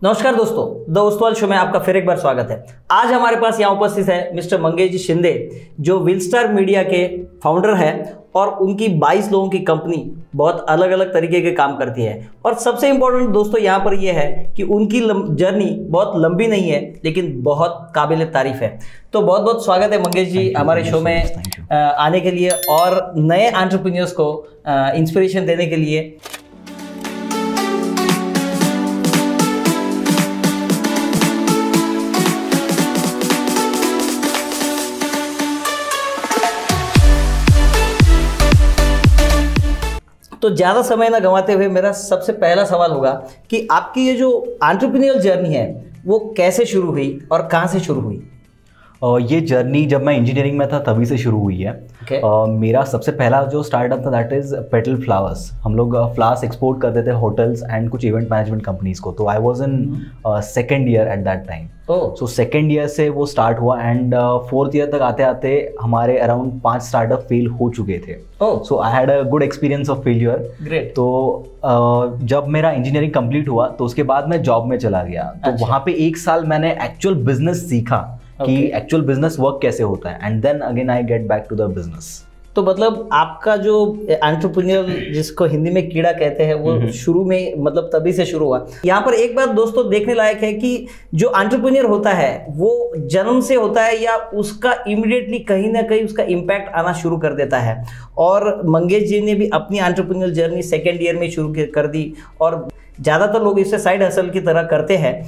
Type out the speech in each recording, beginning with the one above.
नमस्कार दोस्तों शो में आपका फिर एक बार स्वागत है। आज हमारे पास यहाँ उपस्थित है मिस्टर मंगेश जी शिंदे, जो विलस्टार मीडिया के फाउंडर हैं और उनकी 22 लोगों की कंपनी बहुत अलग अलग तरीके के काम करती है। और सबसे इम्पोर्टेंट दोस्तों यहाँ पर ये है कि उनकी जर्नी बहुत लंबी नहीं है, लेकिन बहुत काबिल तारीफ है। तो बहुत बहुत स्वागत है मंगेश जी हमारे शो में आने के लिए और नए एंटरप्रेन्योर्स को इंस्पिरेशन देने के लिए। तो ज़्यादा समय ना गंवाते हुए मेरा सबसे पहला सवाल होगा कि आपकी ये जो एंटरप्रेन्योर जर्नी है वो कैसे शुरू हुई और कहाँ से शुरू हुई? ये जर्नी जब मैं इंजीनियरिंग में था तभी से शुरू हुई है। मेरा सबसे पहला जो स्टार्टअप था दैट इज़ पेटल फ्लावर्स। हम लोग फ्लावर्स एक्सपोर्ट करते थे होटल्स एंड कुछ इवेंट मैनेजमेंट कंपनीज को। तो I was in second year eight that time. So second year से वो स्टार्ट हुआ एंड फोर्थ ईयर तक आते आते हमारे अराउंड 5 स्टार्टअप फेल हो चुके थे। So I had a good experience of failure. तो जब मेरा इंजीनियरिंग कंप्लीट हुआ तो उसके बाद मैं जॉब में चला गया। तो वहाँ पे 1 साल मैंने एक्चुअल बिजनेस सीखा कि एक्चुअल बिजनेस वर्क कैसे होता है and then again I get back to the business. तो मतलब आपका जो एंटरप्रेन्योर जिसको हिंदी में कीड़ा कहते हैं वो शुरू में मतलब तभी से शुरू हुआ। यहाँ पर एक बात दोस्तों देखने लायक है कि जो एंटरप्रेन्योर होता है वो जन्म से होता है या उसका इमीडिएटली कहीं ना कहीं उसका इम्पैक्ट आना शुरू कर देता है। और मंगेश जी ने भी अपनी एंटरप्रेन्योर जर्नी सेकेंड ईयर में शुरू कर दी और ज़्यादातर लोग इसे साइड हसल की तरह करते हैं।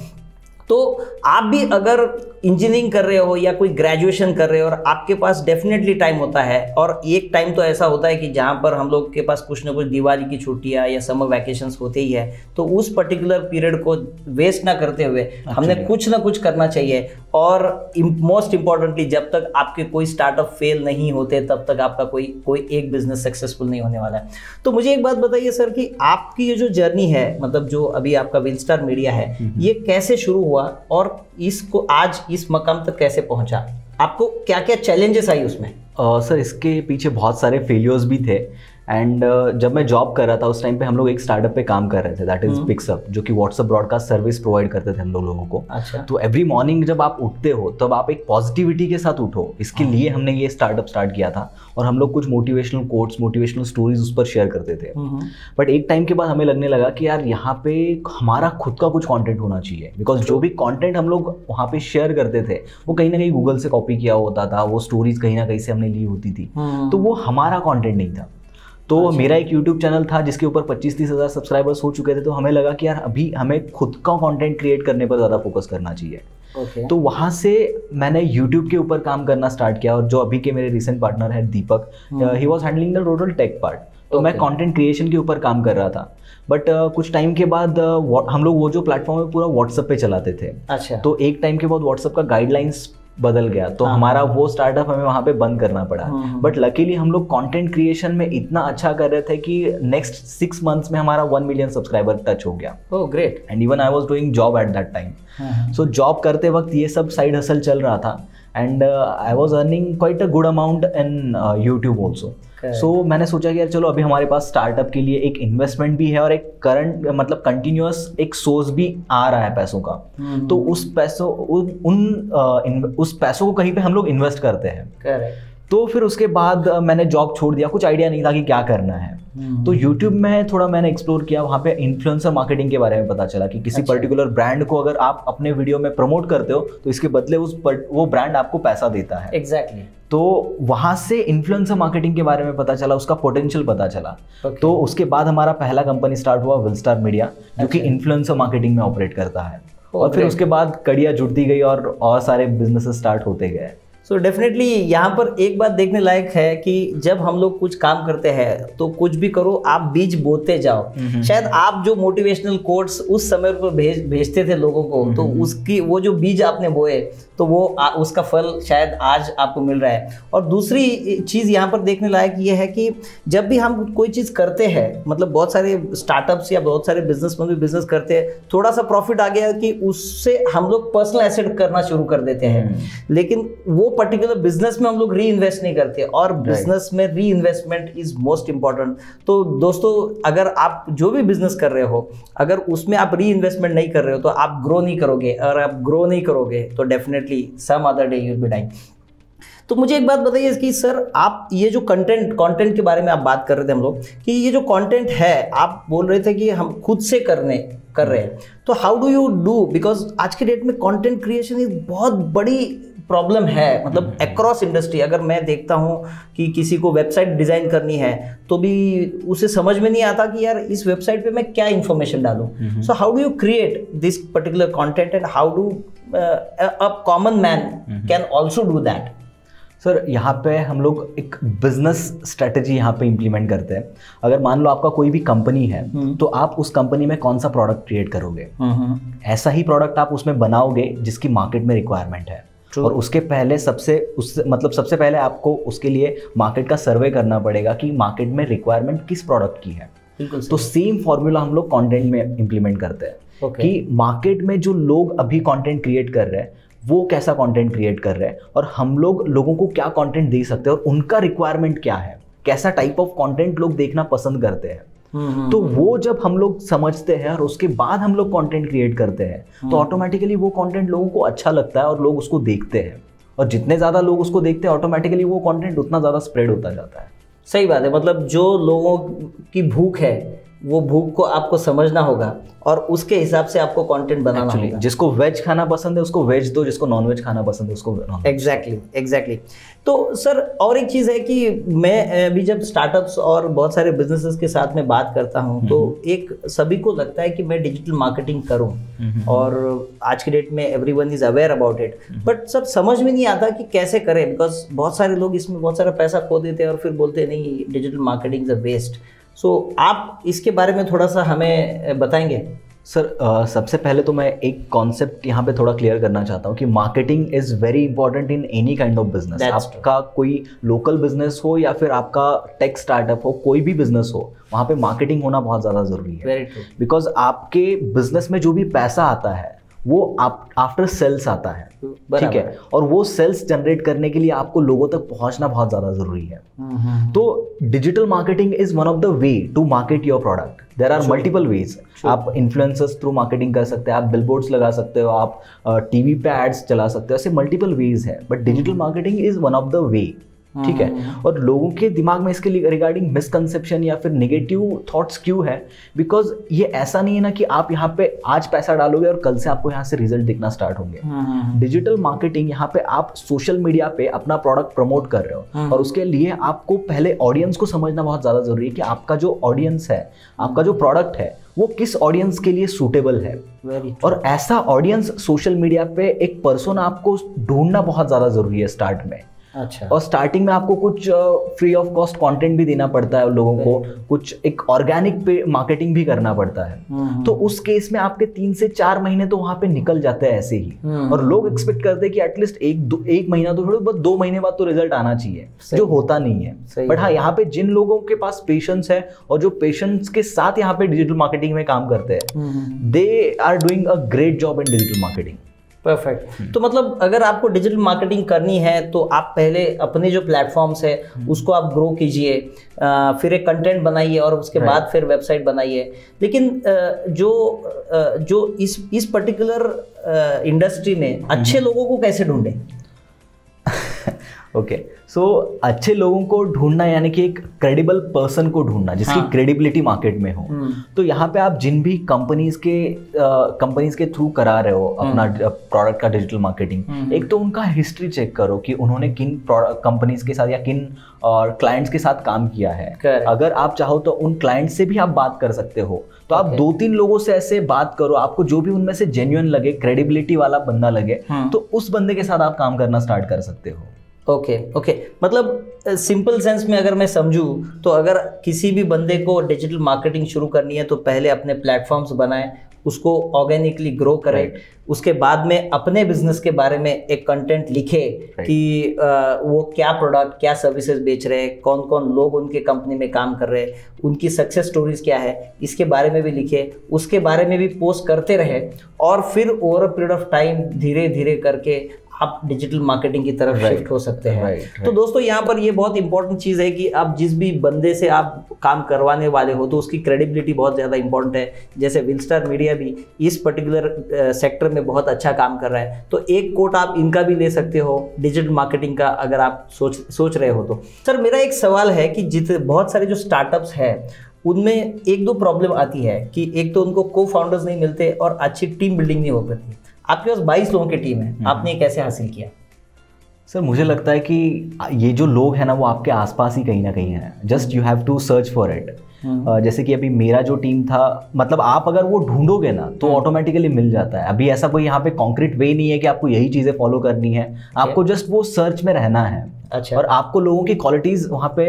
तो आप भी अगर इंजीनियरिंग कर रहे हो या कोई ग्रेजुएशन कर रहे हो और आपके पास डेफिनेटली टाइम होता है, और एक टाइम तो ऐसा होता है कि जहाँ पर हम लोग के पास कुछ ना कुछ दिवाली की छुट्टियाँ या समर वैकेशंस होते ही है, तो उस पर्टिकुलर पीरियड को वेस्ट ना करते हुए हमने कुछ ना कुछ करना चाहिए। और मोस्ट इम्पॉर्टेंटली जब तक आपके कोई स्टार्टअप फेल नहीं होते तब तक आपका कोई एक बिजनेस सक्सेसफुल नहीं होने वाला है। तो मुझे एक बात बताइए सर कि आपकी ये जो जर्नी है, मतलब जो अभी आपका विलस्टार मीडिया है, ये कैसे शुरू हुआ और इसको आज इस मकाम तक कैसे पहुंचा? आपको क्या क्या चैलेंजेस आई उसमें? सर इसके पीछे बहुत सारे फेलियर्स भी थे एंड जब मैं जॉब कर रहा था उस टाइम पे हम लोग एक स्टार्टअप पे काम कर रहे थे दैट इज पिक्सअप, जो कि व्हाट्सएप ब्रॉडकास्ट सर्विस प्रोवाइड करते थे हम लोगों को। अच्छा। तो एवरी मॉर्निंग जब आप उठते हो तब आप एक पॉजिटिविटी के साथ उठो, इसके लिए हमने ये स्टार्टअप स्टार्ट किया था और हम लोग कुछ मोटिवेशनल कोट्स, मोटिवेशनल स्टोरीज उस पर शेयर करते थे। बट एक टाइम के बाद हमें लगने लगा कि यार यहाँ पे हमारा खुद का कुछ कॉन्टेंट होना चाहिए, बिकॉज जो भी कॉन्टेंट हम लोग वहाँ पे शेयर करते थे वो कहीं ना कहीं गूगल से कॉपी किया होता था, वो स्टोरीज कहीं ना कहीं से हमने ली होती थी, तो वो हमारा कॉन्टेंट नहीं था। तो मेरा एक YouTube चैनल था जिसके ऊपर 25-30 हज़ार सब्सक्राइबर्स हो चुके थे। तो हमें लगा कि यार अभी हमें खुद का कंटेंट क्रिएट करने पर ज़्यादा फोकस करना चाहिए। तो वहाँ से मैंने YouTube के ऊपर काम करना स्टार्ट किया और जो अभी के मेरे रिसेंट पार्टनर है Deepak, he was handling the total tech part. तो मैं कंटेंट क्रिएशन के ऊपर काम कर रहा था। बट कुछ टाइम के बाद हम लोग वो जो प्लेटफॉर्म है पूरा व्हाट्सएप पे चलाते थे। अच्छा। तो एक टाइम के बाद व्हाट्सएप का गाइडलाइंस बदल गया, तो हमारा वो स्टार्टअप हमें वहाँ पे बंद करना पड़ा। बट लकीली हम लोग कंटेंट क्रिएशन में इतना अच्छा कर रहे थे कि नेक्स्ट 6 मंथ्स में हमारा 1 मिलियन सब्सक्राइबर टच हो गया। Oh great. And even I was doing job at that time. So job करते वक्त ये सब साइड हसल चल रहा था and I was earning quite a good amount in YouTube also. सो मैंने सोचा कि यार चलो अभी हमारे पास स्टार्टअप के लिए एक इन्वेस्टमेंट भी है और एक करंट मतलब कंटिन्यूअस एक सोर्स भी आ रहा है पैसों का। तो उस पैसों को कहीं पे हम लोग इन्वेस्ट करते हैं। करेक्ट। तो फिर उसके बाद मैंने जॉब छोड़ दिया, कुछ आइडिया नहीं था कि क्या करना है। तो YouTube में थोड़ा मैंने एक्सप्लोर किया, वहाँ पे इन्फ्लुएंसर मार्केटिंग के बारे में पता चला कि किसी पर्टिकुलर ब्रांड को अगर आप अपने वीडियो में प्रमोट करते हो तो इसके बदले वो ब्रांड आपको पैसा देता है। एग्जैक्टली। तो वहाँ से इन्फ्लुएंसर मार्केटिंग के बारे में पता चला, उसका पोटेंशियल पता चला। तो उसके बाद हमारा पहला कंपनी स्टार्ट हुआ विलस्टार मीडिया, जो कि इन्फ्लुएंसर मार्केटिंग में ऑपरेट करता है। और फिर उसके बाद कड़ियाँ जुड़ती गई और सारे बिजनेसेस स्टार्ट होते गए। सो डेफिनेटली यहाँ पर एक बात देखने लायक है कि जब हम लोग कुछ काम करते हैं तो कुछ भी करो, आप बीज बोते जाओ। शायद आप जो मोटिवेशनल कोट्स उस समय पर भेजते थे लोगों को, तो उसकी वो जो बीज आपने बोए तो वो उसका फल शायद आज आपको मिल रहा है। और दूसरी चीज़ यहाँ पर देखने लायक ये है कि जब भी हम कोई चीज़ करते हैं, मतलब बहुत सारे स्टार्टअप्स या बहुत सारे बिजनेसमैन भी बिजनेस करते हैं, थोड़ा सा प्रॉफिट आ गया कि उससे हम लोग पर्सनल एसेट करना शुरू कर देते हैं। लेकिन वो पर्टिकुलर बिजनेस में हम लोग री इन्वेस्ट नहीं करते, और बिजनेस में री इन्वेस्टमेंट इज मोस्ट इंपॉर्टेंट। तो दोस्तों, अगर आप जो भी बिजनेस कर रहे हो, अगर उसमें आप री इन्वेस्टमेंट नहीं कर रहे हो तो आप ग्रो नहीं करोगे, और आप ग्रो नहीं करोगे तो definitely some other day you will be dying. तो मुझे एक बात बताइए कि सर, आप ये जो कंटेंट के बारे में आप बात कर रहे थे हम लोग, कि ये जो कंटेंट है, आप बोल रहे थे कि हम खुद से कर रहे हैं, तो how do you do, because आज के डेट में कंटेंट क्रिएशन एक बहुत बड़ी प्रॉब्लम है, मतलब अक्रॉस इंडस्ट्री। अगर मैं देखता हूँ कि किसी को वेबसाइट डिज़ाइन करनी है तो भी उसे समझ में नहीं आता कि यार इस वेबसाइट पे मैं क्या इन्फॉर्मेशन डालूँ। So how do you create this particular content and how do a common man can also do that? Sir, यहाँ पे हम लोग एक बिजनेस स्ट्रेटेजी यहाँ पे इम्प्लीमेंट करते हैं। अगर मान लो आपका कोई भी कंपनी है तो आप उस कंपनी में कौन सा प्रोडक्ट क्रिएट करोगे, ऐसा ही प्रोडक्ट आप उसमें बनाओगे जिसकी मार्केट में रिक्वायरमेंट है। और उसके पहले सबसे पहले आपको उसके लिए मार्केट का सर्वे करना पड़ेगा कि मार्केट में रिक्वायरमेंट किस प्रोडक्ट की है। तो सेम फॉर्मूला हम लोग कंटेंट में इम्प्लीमेंट करते हैं कि मार्केट में जो लोग अभी कंटेंट क्रिएट कर रहे हैं वो कैसा कंटेंट क्रिएट कर रहे हैं, और हम लोग लोगों को क्या कंटेंट दे सकते हैं, और उनका रिक्वायरमेंट क्या है, कैसा टाइप ऑफ कंटेंट लोग देखना पसंद करते हैं। तो वो जब हम लोग समझते हैं और उसके बाद हम लोग कंटेंट क्रिएट करते हैं तो ऑटोमेटिकली वो कंटेंट लोगों को अच्छा लगता है और लोग उसको देखते हैं, और जितने ज़्यादा लोग उसको देखते हैं ऑटोमेटिकली वो कंटेंट उतना ज़्यादा स्प्रेड होता जाता है। सही बात है, मतलब जो लोगों की भूख है वो भूख को आपको समझना होगा और उसके हिसाब से आपको कंटेंट बनाना होगा। जिसको वेज खाना पसंद है उसको वेज दो, जिसको नॉन वेज खाना पसंद है उसको नॉन। एग्जैक्टली। तो सर, और एक चीज़ है कि मैं अभी जब स्टार्टअप्स और बहुत सारे बिजनेसेस के साथ में बात करता हूँ तो एक सभी को लगता है कि मैं डिजिटल मार्केटिंग करूँ, और आज की डेट में everyone is aware about it, but sir समझ में नहीं आता कि कैसे करें, बिकॉज बहुत सारे लोग इसमें बहुत सारा पैसा खो देते हैं और फिर बोलते हैं नहीं, digital marketing is a waste. सो आप इसके बारे में थोड़ा सा हमें बताएंगे? सर, सबसे पहले तो मैं एक कॉन्सेप्ट यहाँ पे थोड़ा क्लियर करना चाहता हूँ कि marketing is very important in any kind of business. आपका कोई लोकल बिजनेस हो या फिर आपका टेक स्टार्टअप हो, कोई भी बिजनेस हो, वहाँ पे मार्केटिंग होना बहुत ज़्यादा ज़रूरी है। बिकॉज आपके बिजनेस में जो भी पैसा आता है वो आफ्टर सेल्स आता है, ठीक है, और वो सेल्स जनरेट करने के लिए आपको लोगों तक पहुंचना बहुत ज़्यादा ज़रूरी है। तो digital marketing is one of the way to market your product. There are multiple ways. आप इन्फ्लुएंसर्स थ्रू मार्केटिंग कर सकते हैं, आप बिलबोर्ड्स लगा सकते हो, आप टीवी पे एड्स चला सकते हो, ऐसे मल्टीपल वेज है, but digital marketing is one of the वे, ठीक है। और लोगों के दिमाग में इसके रिगार्डिंग मिसकंसेप्शन या फिर नेगेटिव थॉट्स क्यों है, बिकॉज ये ऐसा नहीं है ना कि आप यहाँ पे आज पैसा डालोगे और कल से आपको यहाँ से रिजल्ट दिखना स्टार्ट होंगे। डिजिटल मार्केटिंग यहाँ पे आप सोशल मीडिया पे अपना प्रोडक्ट प्रमोट कर रहे हो, और उसके लिए आपको पहले ऑडियंस को समझना बहुत ज़्यादा जरूरी है कि आपका जो ऑडियंस है, आपका जो प्रोडक्ट है वो किस ऑडियंस के लिए सूटेबल है। और ऐसा ऑडियंस सोशल मीडिया पे एक पर्सन आपको ढूंढना बहुत ज़्यादा जरूरी है स्टार्ट में। अच्छा। और स्टार्टिंग में आपको कुछ फ्री ऑफ कॉस्ट कंटेंट भी देना पड़ता है लोगों को, कुछ एक ऑर्गेनिक पे मार्केटिंग भी करना पड़ता है। तो उस केस में आपके 3 से 4 महीने तो वहां पे निकल जाते हैं ऐसे ही, और लोग एक्सपेक्ट करते हैं कि एटलीस्ट एक महीना तो छोड़ो, बस 2 महीने बाद तो रिजल्ट आना चाहिए, जो होता नहीं है। बट हाँ, यहाँ पे जिन लोगों के पास पेशेंस है और जो पेशेंस के साथ यहाँ पे डिजिटल मार्केटिंग में काम करते हैं, they are doing a great job in digital marketing. Perfect. तो मतलब अगर आपको डिजिटल मार्केटिंग करनी है तो आप पहले अपने जो प्लेटफॉर्म्स है उसको आप ग्रो कीजिए, फिर एक कंटेंट बनाइए और उसके बाद फिर वेबसाइट बनाइए। लेकिन जो इस पर्टिकुलर इंडस्ट्री में अच्छे लोगों को कैसे ढूंढें? ओके, सो अच्छे लोगों को ढूंढना यानी कि एक क्रेडिबल पर्सन को ढूंढना जिसकी क्रेडिबिलिटी मार्केट में हो। तो यहाँ पे आप जिन भी कंपनीज के थ्रू करा रहे हो अपना प्रोडक्ट का डिजिटल मार्केटिंग, एक तो उनका हिस्ट्री चेक करो कि उन्होंने किन कंपनीज के साथ या किन क्लाइंट्स के साथ काम किया है। अगर आप चाहो तो उन क्लाइंट से भी आप बात कर सकते हो, तो आप 2-3 लोगों से ऐसे बात करो, आपको जो भी उनमें से जेन्युइन लगे, क्रेडिबिलिटी वाला बंदा लगे, तो उस बंदे के साथ आप काम करना स्टार्ट कर सकते हो। ओके। मतलब सिंपल सेंस में अगर मैं समझूं तो अगर किसी भी बंदे को डिजिटल मार्केटिंग शुरू करनी है तो पहले अपने प्लेटफॉर्म्स बनाएं, उसको ऑर्गेनिकली ग्रो करें, उसके बाद में अपने बिजनेस के बारे में एक कंटेंट लिखे कि वो क्या प्रोडक्ट, क्या सर्विसेज बेच रहे हैं, कौन कौन लोग उनके कंपनी में काम कर रहे हैं, उनकी सक्सेस स्टोरीज क्या है, इसके बारे में भी लिखे, उसके बारे में भी पोस्ट करते रहे, और फिर over a period of time धीरे धीरे करके आप डिजिटल मार्केटिंग की तरफ शिफ्ट हो सकते हैं। तो दोस्तों यहाँ पर ये बहुत इंपॉर्टेंट चीज़ है कि आप जिस भी बंदे से आप काम करवाने वाले हो तो उसकी क्रेडिबिलिटी बहुत ज़्यादा इंपॉर्टेंट है। जैसे विलस्टार मीडिया भी इस पर्टिकुलर सेक्टर में बहुत अच्छा काम कर रहा है, तो एक कोट आप इनका भी ले सकते हो डिजिटल मार्केटिंग का, अगर आप सोच रहे हो तो। सर मेरा एक सवाल है कि बहुत सारे जो स्टार्टअप्स हैं उनमें एक दो प्रॉब्लम आती है कि एक तो उनको को फाउंडर्स नहीं मिलते और अच्छी टीम बिल्डिंग नहीं हो पाती। आपके पास 22 लोगों की टीम है, आपने ये कैसे हासिल किया? सर मुझे लगता है कि ये जो लोग हैं ना वो आपके आसपास ही कहीं ना कहीं है, just you have to search for it. जैसे कि अभी मेरा जो टीम था, मतलब आप अगर वो ढूंढोगे ना तो ऑटोमेटिकली मिल जाता है। अभी ऐसा कोई यहाँ पे कॉन्क्रीट वे नहीं है कि आपको यही चीज़ें फॉलो करनी है, आपको जस्ट वो सर्च में रहना है। अच्छा। और आपको लोगों की क्वालिटीज़ वहाँ पे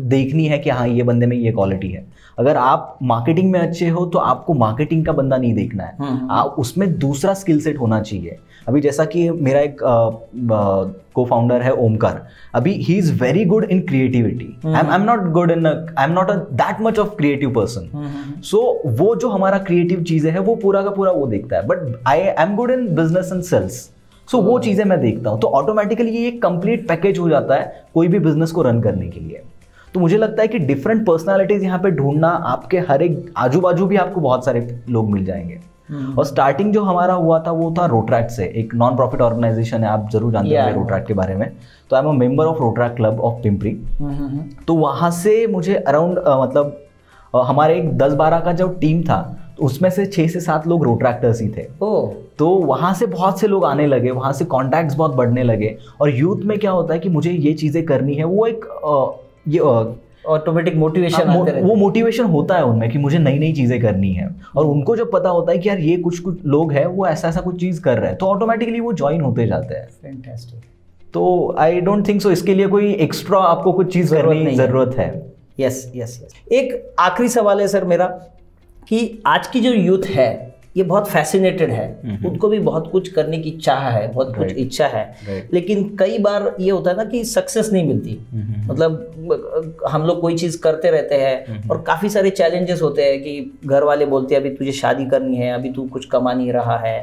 देखनी है कि हाँ ये बंदे में ये क्वालिटी है। अगर आप मार्केटिंग में अच्छे हो तो आपको मार्केटिंग का बंदा नहीं देखना है, उसमें दूसरा स्किल सेट होना चाहिए। अभी जैसा कि मेरा एक को फाउंडर है ओमकार, अभी he is very good in creativity, I am not that much of creative person. So वो जो हमारा क्रिएटिव चीज़ें है वो पूरा का पूरा वो देखता है, but I am good in business and sales. So वो चीज़ें मैं देखता हूँ, तो ऑटोमेटिकली ये एक कंप्लीट पैकेज हो जाता है कोई भी बिजनेस को रन करने के लिए। तो मुझे लगता है कि डिफरेंट पर्सनालिटीज यहाँ पे ढूंढना, आपके हर एक आजू बाजू भी आपको बहुत सारे लोग मिल जाएंगे। और स्टार्टिंग जो हमारा हुआ था वो था रोट्रैक्ट से, एक नॉन प्रॉफिट ऑर्गेनाइजेशन है, आप जरूर जानते होंगे रोट्रैक्ट के बारे में। तो I am a member of Rotaract club of Pimpri. तो वहाँ से मुझे अराउंड मतलब हमारे एक 10-12 का जो टीम था तो उसमें से 6 से 7 लोग रोट्रैक्टर्स ही थे। तो वहाँ से बहुत से लोग आने लगे, वहाँ से कॉन्टैक्ट्स बहुत बढ़ने लगे। और यूथ में क्या होता है कि मुझे ये चीज़ें करनी है, वो एक ये ऑटोमेटिक मोटिवेशन वो मोटिवेशन होता है उनमें कि मुझे नई नई चीज़ें करनी है। और उनको जब पता होता है कि यार ये कुछ लोग हैं वो ऐसा ऐसा कुछ चीज़ कर रहे हैं, तो ऑटोमेटिकली वो ज्वाइन होते जाते हैं। फैंटास्टिक। तो आई डोंट थिंक सो इसके लिए कोई एक्स्ट्रा आपको कुछ चीज़ करने की ज़रूरत है। Yes yes yes. एक आखिरी सवाल है सर मेरा कि आज की जो यूथ है ये बहुत फैसिनेटेड है, उनको भी बहुत कुछ करने की चाह है, बहुत कुछ इच्छा है, लेकिन कई बार ये होता है ना कि सक्सेस नहीं मिलती। मतलब हम लोग कोई चीज़ करते रहते हैं और काफ़ी सारे चैलेंजेस होते हैं कि घर वाले बोलते हैं अभी तुझे शादी करनी है, अभी तू कुछ कमा नहीं रहा है,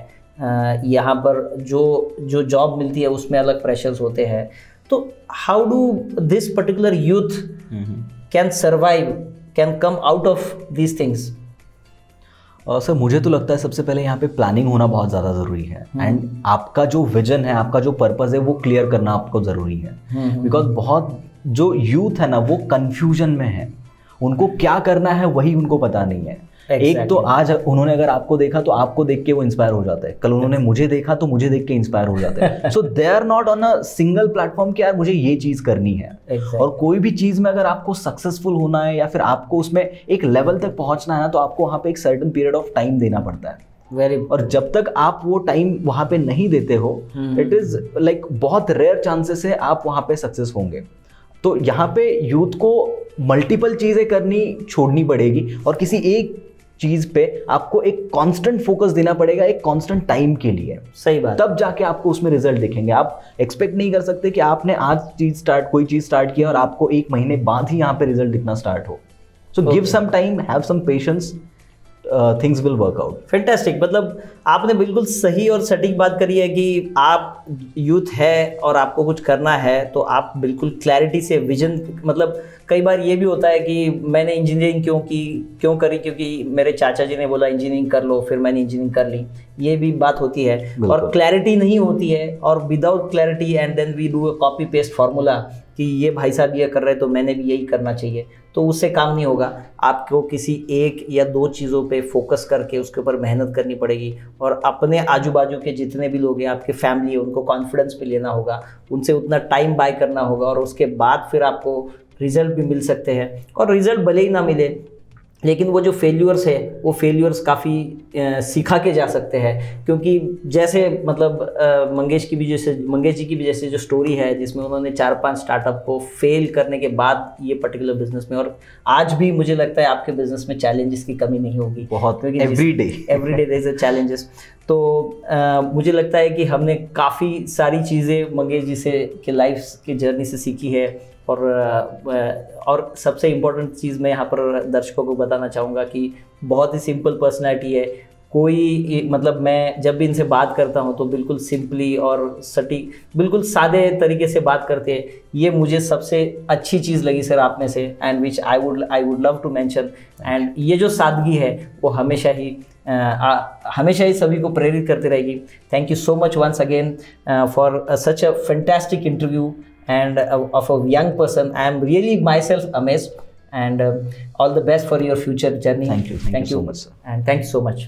यहाँ पर जो जॉब मिलती है उसमें अलग प्रेशर्स होते हैं। तो how do this particular youth can survive, can come out of these things? Sir मुझे तो लगता है सबसे पहले यहाँ पे प्लानिंग होना बहुत ज़्यादा ज़रूरी है। एंड आपका जो विजन है, आपका जो पर्पस है वो क्लियर करना आपको ज़रूरी है। बिकॉज बहुत जो यूथ है ना वो कन्फ्यूजन में है, उनको क्या करना है वही उनको पता नहीं है। एक तो आज उन्होंने अगर आपको देखा तो आपको देख के वो इंस्पायर हो जाता है, कल उन्होंने मुझे देखा तो मुझे देख के इंस्पायर हो जाता है। So they are not on a single platform कि यार मुझे ये चीज़ करनी है। और कोई भी चीज़ में अगर आपको सक्सेसफुल होना है या फिर आपको उसमें एक लेवल तक पहुंचना है ना, तो आपको वहाँ पे एक सर्टेन पीरियड ऑफ टाइम देना पड़ता है। और जब तक आप वो टाइम वहाँ पे नहीं देते हो, इट इज़ लाइक बहुत रेयर चांसेस है आप वहाँ पे सक्सेस होंगे। तो यहाँ पे यूथ को मल्टीपल चीज़ें करनी छोड़नी पड़ेगी और किसी एक चीज पे आपको एक कांस्टेंट फोकस देना पड़ेगा, एक कांस्टेंट टाइम के लिए। सही बात। तब जाके आपको उसमें रिजल्ट दिखेंगे। आप एक्सपेक्ट नहीं कर सकते कि आपने आज कोई चीज स्टार्ट किया और आपको 1 महीने बाद ही यहाँ पे रिजल्ट दिखना स्टार्ट हो। So give some time, have some patience, things will work out. Fantastic. मतलब आपने बिल्कुल सही और सटीक बात करी है कि आप यूथ है और आपको कुछ करना है तो आप बिल्कुल क्लैरिटी से विजन, मतलब कई बार ये भी होता है कि मैंने इंजीनियरिंग क्यों करी, क्योंकि मेरे चाचा जी ने बोला इंजीनियरिंग कर लो, फिर मैंने इंजीनियरिंग कर ली, ये भी बात होती है। और क्लैरिटी नहीं होती है, और without clarity and then we do a copy paste formula कि ये भाई साहब ये कर रहे हैं तो मैंने भी यही करना चाहिए, तो उससे काम नहीं होगा। आपको किसी एक या 2 चीज़ों पे फोकस करके उसके ऊपर मेहनत करनी पड़ेगी और अपने आजू बाजू के जितने भी लोग हैं, आपके फैमिली है, उनको कॉन्फिडेंस पे लेना होगा, उनसे उतना टाइम बाय करना होगा और उसके बाद फिर आपको रिजल्ट भी मिल सकते हैं। और रिजल्ट भले ही ना मिले, लेकिन वो जो फेल्यूर्स है वो फेल्यूर्स काफ़ी सीखा के जा सकते हैं। क्योंकि जैसे मतलब मंगेश जी की भी जैसे जो स्टोरी है जिसमें उन्होंने 4-5 स्टार्टअप को फेल करने के बाद ये पर्टिकुलर बिजनेस में, और आज भी मुझे लगता है आपके बिजनेस में चैलेंजेस की कमी नहीं होगी बहुत, every day there is a challenges. तो मुझे लगता है कि हमने काफ़ी सारी चीज़ें मंगेश जी से के लाइफ की जर्नी से सीखी है। और सबसे इम्पोर्टेंट चीज़ मैं यहाँ पर दर्शकों को बताना चाहूँगा कि बहुत ही सिंपल पर्सनैलिटी है, कोई मतलब मैं जब भी इनसे बात करता हूँ तो बिल्कुल सिंपली और सटीक, बिल्कुल सादे तरीके से बात करते हैं। ये मुझे सबसे अच्छी चीज़ लगी सर आप में से, and which I would love to mention. And ये जो सादगी है वो हमेशा ही सभी को प्रेरित करती रहेगी। Thank you so much once again for such a fantastic interview and of a young person. I am really myself amazed, and all the best for your future journey. Thank you so much, sir. And thank you so much.